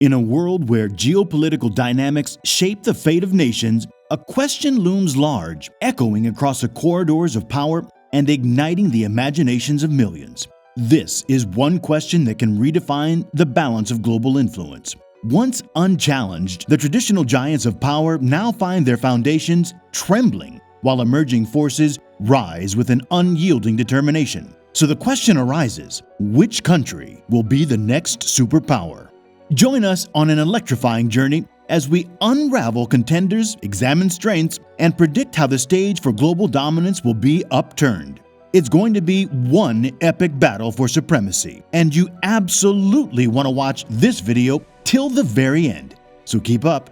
In a world where geopolitical dynamics shape the fate of nations, a question looms large, echoing across the corridors of power and igniting the imaginations of millions. This is one question that can redefine the balance of global influence. Once unchallenged, the traditional giants of power now find their foundations trembling, while emerging forces rise with an unyielding determination. So the question arises, which country will be the next superpower? Join us on an electrifying journey as we unravel contenders, examine strengths, and predict how the stage for global dominance will be upturned. It's going to be one epic battle for supremacy, and you absolutely want to watch this video till the very end. So keep up.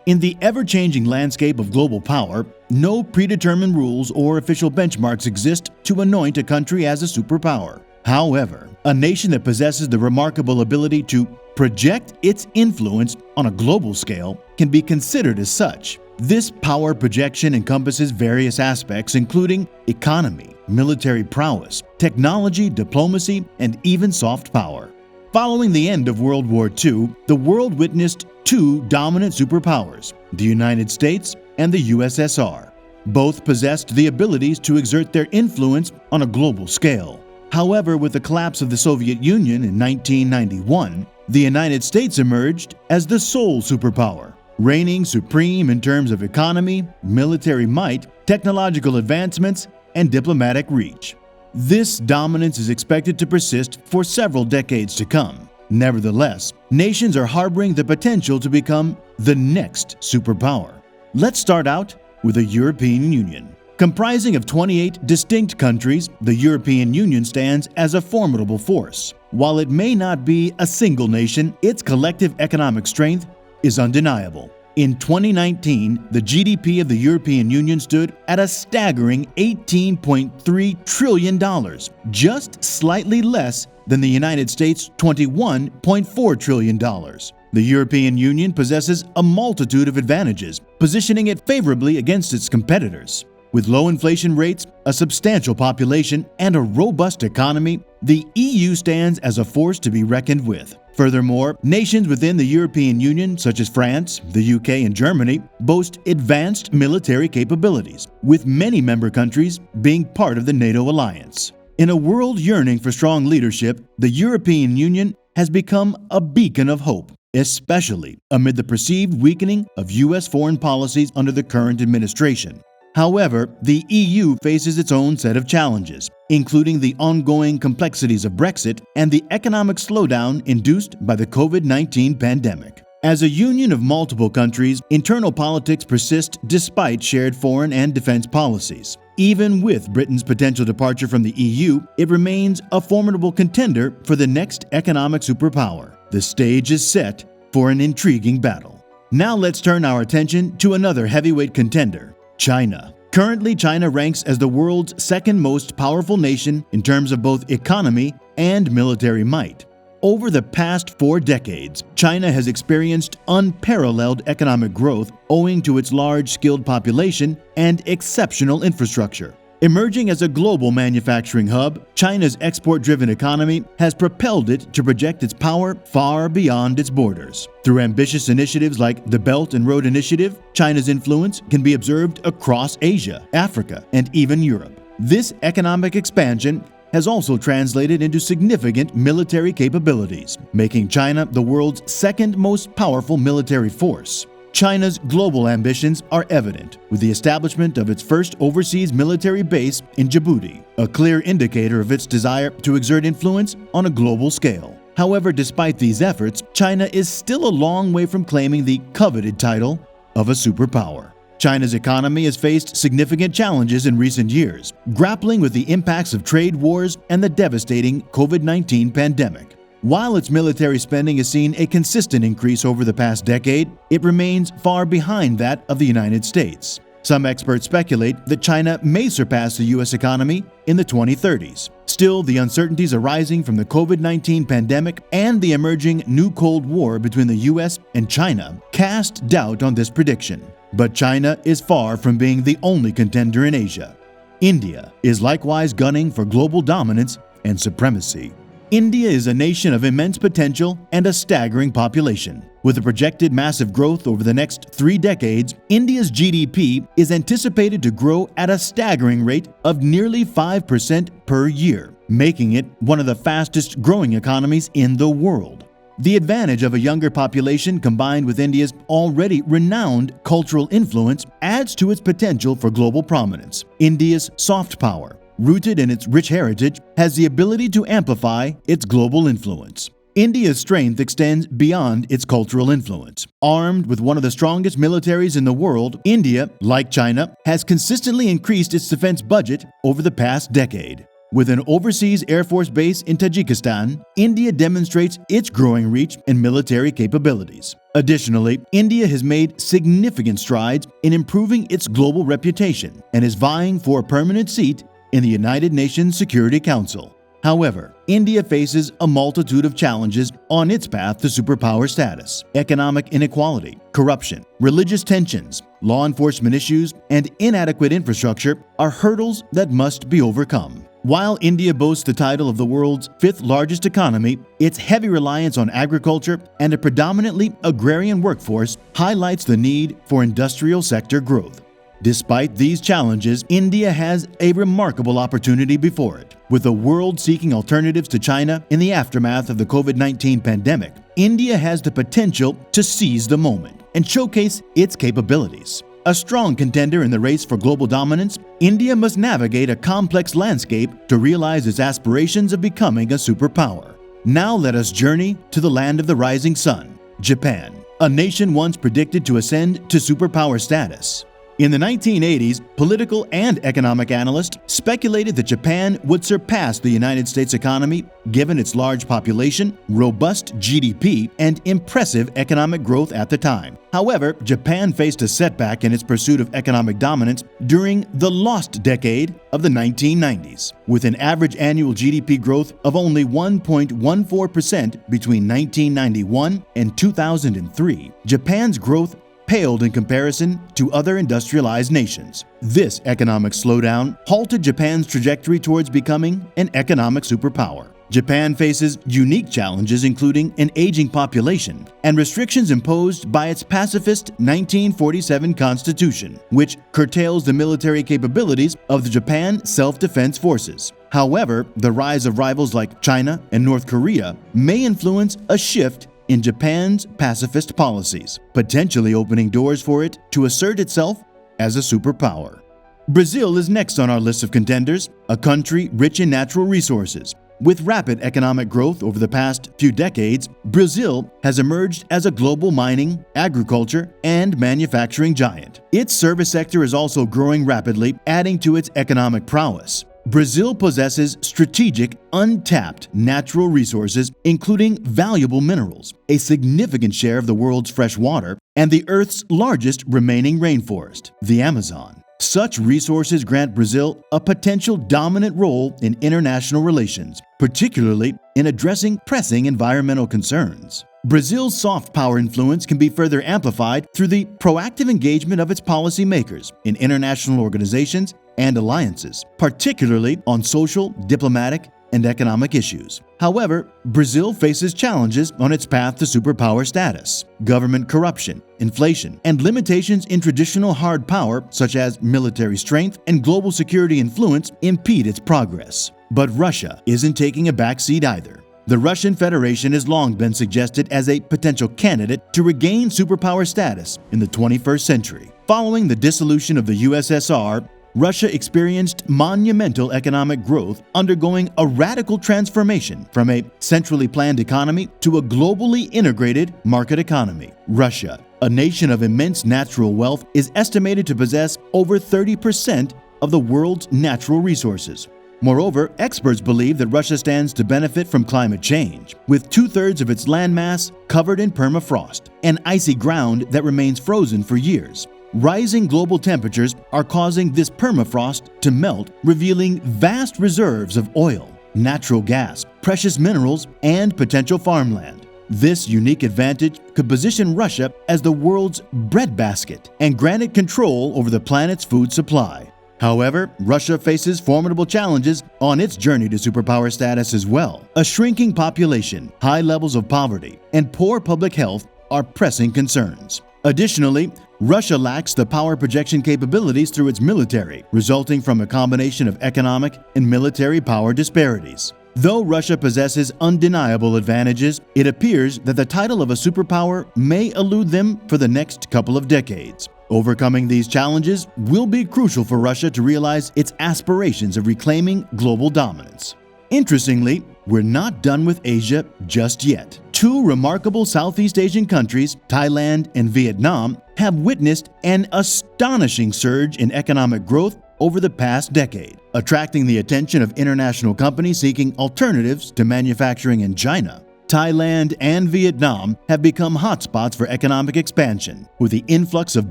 In the ever-changing landscape of global power, no predetermined rules or official benchmarks exist to anoint a country as a superpower. However, a nation that possesses the remarkable ability to project its influence on a global scale can be considered as such. This power projection encompasses various aspects including economy, military prowess, technology, diplomacy, and even soft power. Following the end of World War II, the world witnessed two dominant superpowers, the United States and the USSR. Both possessed the abilities to exert their influence on a global scale. However, with the collapse of the Soviet Union in 1991, the United States emerged as the sole superpower, reigning supreme in terms of economy, military might, technological advancements, and diplomatic reach. This dominance is expected to persist for several decades to come. Nevertheless, nations are harboring the potential to become the next superpower. Let's start out with the European Union. Comprising of 28 distinct countries, the European Union stands as a formidable force. While it may not be a single nation, its collective economic strength is undeniable. In 2019, the GDP of the European Union stood at a staggering $18.3 trillion, just slightly less than the United States' $21.4 trillion. The European Union possesses a multitude of advantages, positioning it favorably against its competitors. With low inflation rates, a substantial population, and a robust economy, the EU stands as a force to be reckoned with. Furthermore, nations within the European Union, such as France, the UK, and Germany, boast advanced military capabilities, with many member countries being part of the NATO alliance. In a world yearning for strong leadership, the European Union has become a beacon of hope, especially amid the perceived weakening of U.S. foreign policies under the current administration. However, the EU faces its own set of challenges, including the ongoing complexities of Brexit and the economic slowdown induced by the COVID-19 pandemic. As a union of multiple countries, internal politics persist despite shared foreign and defense policies. Even with Britain's potential departure from the EU, it remains a formidable contender for the next economic superpower. The stage is set for an intriguing battle. Now let's turn our attention to another heavyweight contender, China. Currently, China ranks as the world's second most powerful nation in terms of both economy and military might. Over the past 4 decades, China has experienced unparalleled economic growth owing to its large skilled population and exceptional infrastructure. Emerging as a global manufacturing hub, China's export-driven economy has propelled it to project its power far beyond its borders. Through ambitious initiatives like the Belt and Road Initiative, China's influence can be observed across Asia, Africa, and even Europe. This economic expansion has also translated into significant military capabilities, making China the world's second most powerful military force. China's global ambitions are evident with the establishment of its first overseas military base in Djibouti, a clear indicator of its desire to exert influence on a global scale. However, despite these efforts, China is still a long way from claiming the coveted title of a superpower. China's economy has faced significant challenges in recent years, grappling with the impacts of trade wars and the devastating COVID-19 pandemic. While its military spending has seen a consistent increase over the past decade, it remains far behind that of the United States. Some experts speculate that China may surpass the U.S. economy in the 2030s. Still, the uncertainties arising from the COVID-19 pandemic and the emerging new Cold War between the U.S. and China cast doubt on this prediction. But China is far from being the only contender in Asia. India is likewise gunning for global dominance and supremacy. India is a nation of immense potential and a staggering population. With a projected massive growth over the next 3 decades, India's GDP is anticipated to grow at a staggering rate of nearly 5% per year, making it one of the fastest growing economies in the world. The advantage of a younger population combined with India's already renowned cultural influence adds to its potential for global prominence. India's soft power, rooted in its rich heritage, has the ability to amplify its global influence. India's strength extends beyond its cultural influence. Armed with one of the strongest militaries in the world, India, like China, has consistently increased its defense budget over the past decade. With an overseas Air Force base in Tajikistan, India demonstrates its growing reach and military capabilities. Additionally, India has made significant strides in improving its global reputation and is vying for a permanent seat in the United Nations Security Council. However, India faces a multitude of challenges on its path to superpower status. Economic inequality, corruption, religious tensions, law enforcement issues, and inadequate infrastructure are hurdles that must be overcome. While India boasts the title of the world's 5th largest economy, its heavy reliance on agriculture and a predominantly agrarian workforce highlights the need for industrial sector growth. Despite these challenges, India has a remarkable opportunity before it. With the world seeking alternatives to China in the aftermath of the COVID-19 pandemic, India has the potential to seize the moment and showcase its capabilities. A strong contender in the race for global dominance, India must navigate a complex landscape to realize its aspirations of becoming a superpower. Now let us journey to the land of the rising sun, Japan, a nation once predicted to ascend to superpower status. In the 1980s, political and economic analysts speculated that Japan would surpass the United States economy given its large population, robust GDP, and impressive economic growth at the time. However, Japan faced a setback in its pursuit of economic dominance during the lost decade of the 1990s. With an average annual GDP growth of only 1.14% between 1991 and 2003, Japan's growth paled in comparison to other industrialized nations. This economic slowdown halted Japan's trajectory towards becoming an economic superpower. Japan faces unique challenges including an aging population and restrictions imposed by its pacifist 1947 constitution, which curtails the military capabilities of the Japan Self-Defense Forces. However, the rise of rivals like China and North Korea may influence a shift in Japan's pacifist policies, potentially opening doors for it to assert itself as a superpower. Brazil is next on our list of contenders, a country rich in natural resources. With rapid economic growth over the past few decades, Brazil has emerged as a global mining, agriculture, and manufacturing giant. Its service sector is also growing rapidly, adding to its economic prowess. Brazil possesses strategic, untapped natural resources, including valuable minerals, a significant share of the world's fresh water, and the Earth's largest remaining rainforest, the Amazon. Such resources grant Brazil a potential dominant role in international relations, particularly in addressing pressing environmental concerns. Brazil's soft power influence can be further amplified through the proactive engagement of its policymakers in international organizations and alliances, particularly on social, diplomatic, and economic issues. However, Brazil faces challenges on its path to superpower status. Government corruption, inflation, and limitations in traditional hard power such as military strength and global security influence impede its progress. But Russia isn't taking a backseat either. The Russian Federation has long been suggested as a potential candidate to regain superpower status in the 21st century. Following the dissolution of the USSR, Russia experienced monumental economic growth, undergoing a radical transformation from a centrally planned economy to a globally integrated market economy. Russia, a nation of immense natural wealth, is estimated to possess over 30% of the world's natural resources. Moreover, experts believe that Russia stands to benefit from climate change, with 2/3 of its landmass covered in permafrost and icy ground that remains frozen for years. Rising global temperatures are causing this permafrost to melt, revealing vast reserves of oil, natural gas, precious minerals, and potential farmland. This unique advantage could position Russia as the world's breadbasket and grant it control over the planet's food supply. However, Russia faces formidable challenges on its journey to superpower status as well. A shrinking population, high levels of poverty, and poor public health are pressing concerns. Additionally, Russia lacks the power projection capabilities through its military, resulting from a combination of economic and military power disparities. Though Russia possesses undeniable advantages, it appears that the title of a superpower may elude them for the next couple of decades. Overcoming these challenges will be crucial for Russia to realize its aspirations of reclaiming global dominance. Interestingly, we're not done with Asia just yet. Two remarkable Southeast Asian countries, Thailand and Vietnam, have witnessed an astonishing surge in economic growth over the past decade, attracting the attention of international companies seeking alternatives to manufacturing in China. Thailand and Vietnam have become hotspots for economic expansion, with the influx of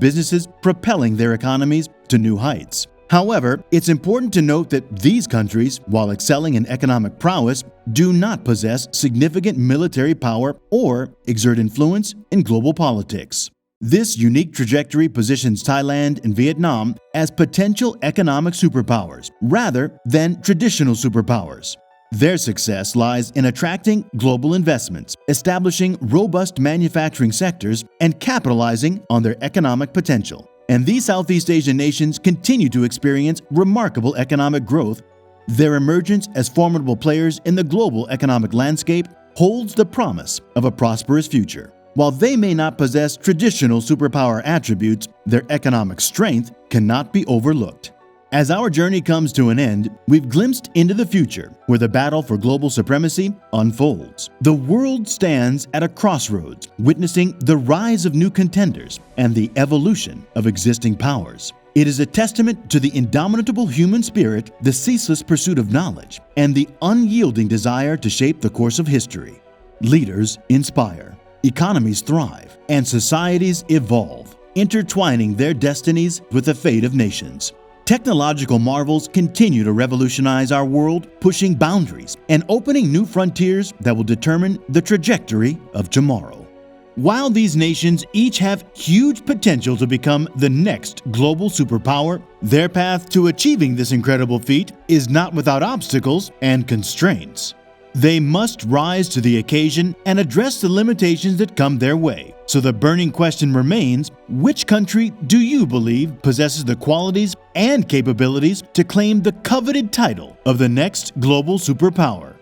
businesses propelling their economies to new heights. However, it's important to note that these countries, while excelling in economic prowess, do not possess significant military power or exert influence in global politics. This unique trajectory positions Thailand and Vietnam as potential economic superpowers rather than traditional superpowers. Their success lies in attracting global investments, establishing robust manufacturing sectors, and capitalizing on their economic potential. And these Southeast Asian nations continue to experience remarkable economic growth. Their emergence as formidable players in the global economic landscape holds the promise of a prosperous future. While they may not possess traditional superpower attributes, their economic strength cannot be overlooked. As our journey comes to an end, we've glimpsed into the future, where the battle for global supremacy unfolds. The world stands at a crossroads, witnessing the rise of new contenders and the evolution of existing powers. It is a testament to the indomitable human spirit, the ceaseless pursuit of knowledge, and the unyielding desire to shape the course of history. Leaders inspire, economies thrive, and societies evolve, intertwining their destinies with the fate of nations. Technological marvels continue to revolutionize our world, pushing boundaries and opening new frontiers that will determine the trajectory of tomorrow. While these nations each have huge potential to become the next global superpower, their path to achieving this incredible feat is not without obstacles and constraints. They must rise to the occasion and address the limitations that come their way. So the burning question remains, which country do you believe possesses the qualities and capabilities to claim the coveted title of the next global superpower?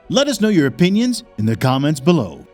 Let us know your opinions in the comments below.